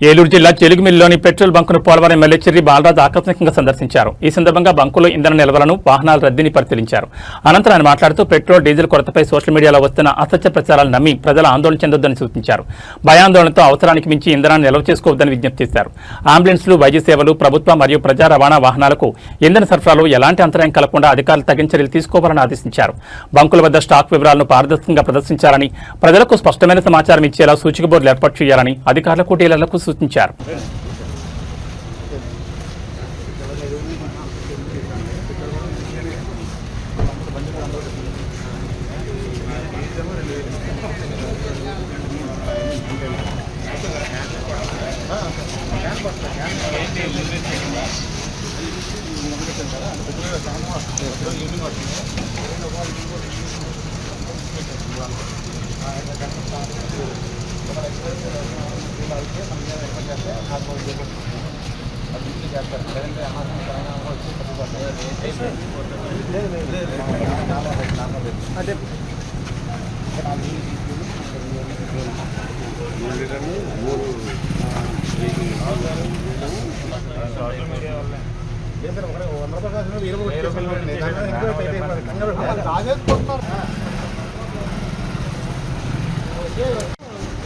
ఏలూరు జిల్లా చెలుగుమిల్లిలోని పెట్రోల్ బంకును పోలవరం ఎమ్మెల్యే చెర్రి బాలరాజు ఆకస్మికంగా సందర్శించారు. ఈ సందర్భంగా బంకులో ఇంధన నిల్వలను, వాహనాల రద్దీని పరిశీలించారు. అనంతరం ఆయన మాట్లాడుతూ పెట్రోల్, డీజిల్ కొరతపై సోషల్ మీడియాలో వస్తున్న అసత్య ప్రచారాలు నమ్మి ప్రజలు ఆందోళన చెందొద్దని సూచించారు. భయాందోళనతో అవసరానికి మించి ఇంధనాన్ని నిల్వ చేసుకోవద్దని విజ్ఞప్తి చేశారు. అంబులెన్స్లు, వైద్య సేవలు, ప్రభుత్వ మరియు ప్రజా రవాణా వాహనాలకు ఇంధన సరఫరాలో ఎలాంటి అంతరాయం కలగకుండా అధికారులు తగిన చర్యలు తీసుకోవాలని ఆదేశించారు. బంకుల వద్ద స్టాక్ వివరాలను పారదర్శకంగా ప్రదర్శించాలని, ప్రజలకు స్పష్టమైన సమాచారం ఇచ్చేలా సూచిక బోర్డులు ఏర్పాటు చేయాలని అధికారులకు, డీలర్లకు సూచించారు.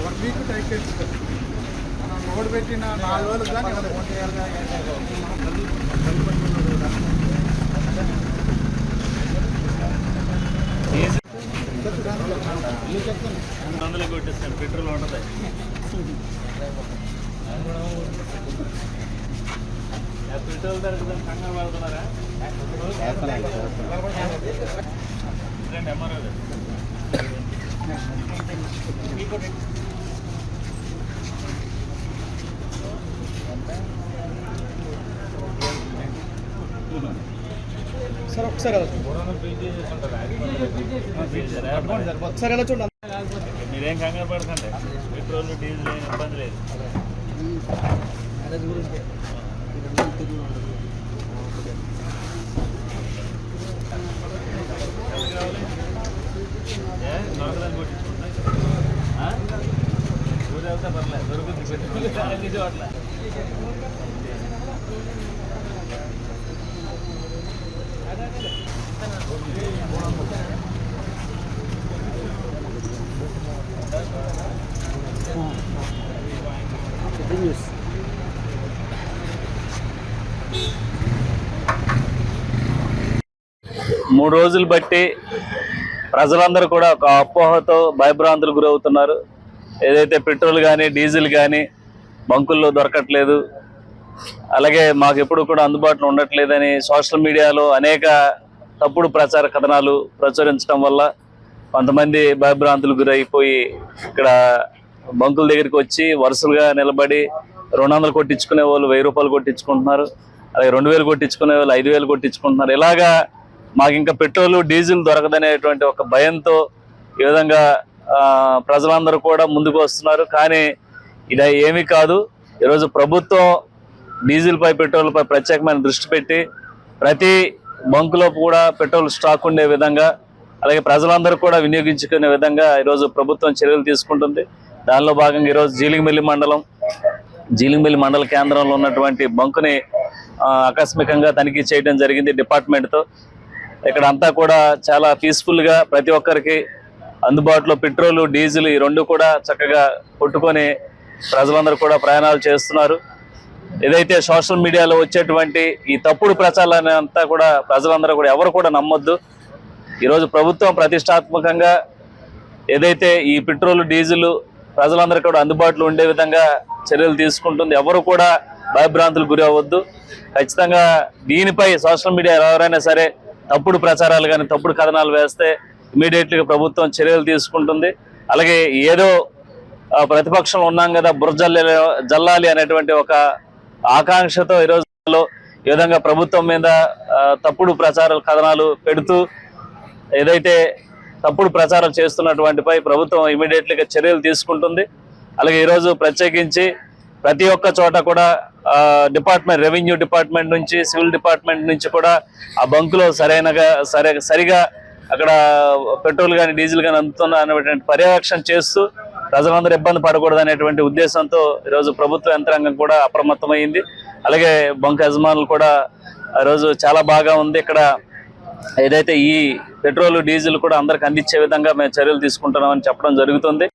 1 వీక్ టైం చేస్తుంది. మనం రోడ్డు పెట్టిన 4 రోజులు కానీ కొట్టేస్తాను పెట్రోల్ ఉంటుంది. పెట్రోల్ ధర కంగారు పడుతున్నారా? ఎంఆర్ఓ ఒకసారి ఎలా చూడండి. మీరేం కంగారు పడకండి, పెట్రోల్ డీజిల్ ఏం ఇబ్బంది లేదు. దొరకదని కొట్టించుకుంటున్నా ఊరు వెళ్తే పర్లేదు, దొరుకుతుంది పెట్రోల్ చోట్ల. మూడు రోజులు బట్టి ప్రజలందరూ కూడా ఒక అపోహతో భయభ్రాంతులు గురవుతున్నారు. ఏదైతే పెట్రోల్ కానీ, డీజిల్ కానీ బంకుల్లో దొరకట్లేదు, అలాగే మాకు ఎప్పుడు కూడా అందుబాటులో ఉండట్లేదని సోషల్ మీడియాలో అనేక తప్పుడు ప్రచార కథనాలు ప్రచురించడం వల్ల కొంతమంది భయభ్రాంతులు గురైపోయి ఇక్కడ బంకుల దగ్గరికి వచ్చి వరుసలుగా నిలబడి 200 కొట్టించుకునే వాళ్ళు 1000 రూపాయలు కొట్టించుకుంటున్నారు, అలాగే 2000 కొట్టించుకునే వాళ్ళు 5000 కొట్టించుకుంటున్నారు. ఇలాగా మాకు ఇంకా పెట్రోల్, డీజిల్ దొరకదనేటువంటి ఒక భయంతో ఈ విధంగా ప్రజలందరూ కూడా ముందుకు వస్తున్నారు. కానీ ఇది ఏమీ కాదు. ఈరోజు ప్రభుత్వం డీజిల్ పై, పెట్రోల్ పై ప్రత్యేకమైన దృష్టి పెట్టి ప్రతి బంకులో కూడా పెట్రోల్ స్టాక్ ఉండే విధంగా, అలాగే ప్రజలందరూ కూడా వినియోగించుకునే విధంగా ఈరోజు ప్రభుత్వం చర్యలు తీసుకుంటుంది. దానిలో భాగంగా ఈరోజు జీలిగిమిల్లి మండల కేంద్రంలో ఉన్నటువంటి బంకుని ఆకస్మికంగా తనిఖీ చేయడం జరిగింది డిపార్ట్మెంట్తో. ఇక్కడ అంతా కూడా చాలా పీస్ఫుల్గా ప్రతి ఒక్కరికి అందుబాటులో పెట్రోల్, డీజిల్ ఈ రెండు కూడా చక్కగా కొట్టుకొని ప్రజలందరూ కూడా ప్రయాణాలు చేస్తున్నారు. ఏదైతే సోషల్ మీడియాలో వచ్చేటువంటి ఈ తప్పుడు ప్రచారాన్ని అంతా కూడా ప్రజలందరూ కూడా ఎవరు కూడా నమ్మొద్దు. ఈరోజు ప్రభుత్వం ప్రతిష్టాత్మకంగా ఏదైతే ఈ పెట్రోల్, డీజిల్ ప్రజలందరూ కూడా అందుబాటులో ఉండే విధంగా చర్యలు తీసుకుంటుంది. ఎవరు కూడా భయభ్రాంతులు గురి అవ్వద్దు. ఖచ్చితంగా దీనిపై సోషల్ మీడియా ఎవరైనా సరే తప్పుడు ప్రచారాలు కానీ, తప్పుడు కథనాలు వేస్తే ఇమీడియట్లీగా ప్రభుత్వం చర్యలు తీసుకుంటుంది. అలాగే ఏదో ప్రతిపక్షంలో ఉన్నాం కదా, జల్లాలి అనేటువంటి ఒక ఆకాంక్షతో ఈరోజు ఈ విధంగా ప్రభుత్వం మీద తప్పుడు ప్రచారాలు, కథనాలు పెడుతూ ఏదైతే తప్పుడు ప్రచారం చేస్తున్నటువంటిపై ప్రభుత్వం ఇమీడియట్లీగా చర్యలు తీసుకుంటుంది. అలాగే ఈరోజు ప్రత్యేకించి ప్రతి ఒక్క చోట కూడా డిపార్ట్మెంట్, రెవెన్యూ డిపార్ట్మెంట్ నుంచి, సివిల్ డిపార్ట్మెంట్ నుంచి కూడా ఆ బంకులో సరిగా అక్కడ పెట్రోల్ కానీ డీజిల్ కానీ అందుతున్న అనేటువంటి పర్యవేక్షణ చేస్తూ ప్రజలందరూ ఇబ్బంది పడకూడదు అనేటువంటి ఉద్దేశంతో ఈరోజు ప్రభుత్వ యంత్రాంగం కూడా అప్రమత్తమైంది. అలాగే బంక్ యజమానులు కూడా ఆ రోజు చాలా బాగా ఉంది. ఇక్కడ ఏదైతే ఈ పెట్రోల్ డీజిల్ కూడా అందరికి అందించే విధంగా మేము చర్యలు తీసుకుంటున్నామని చెప్పడం జరుగుతుంది.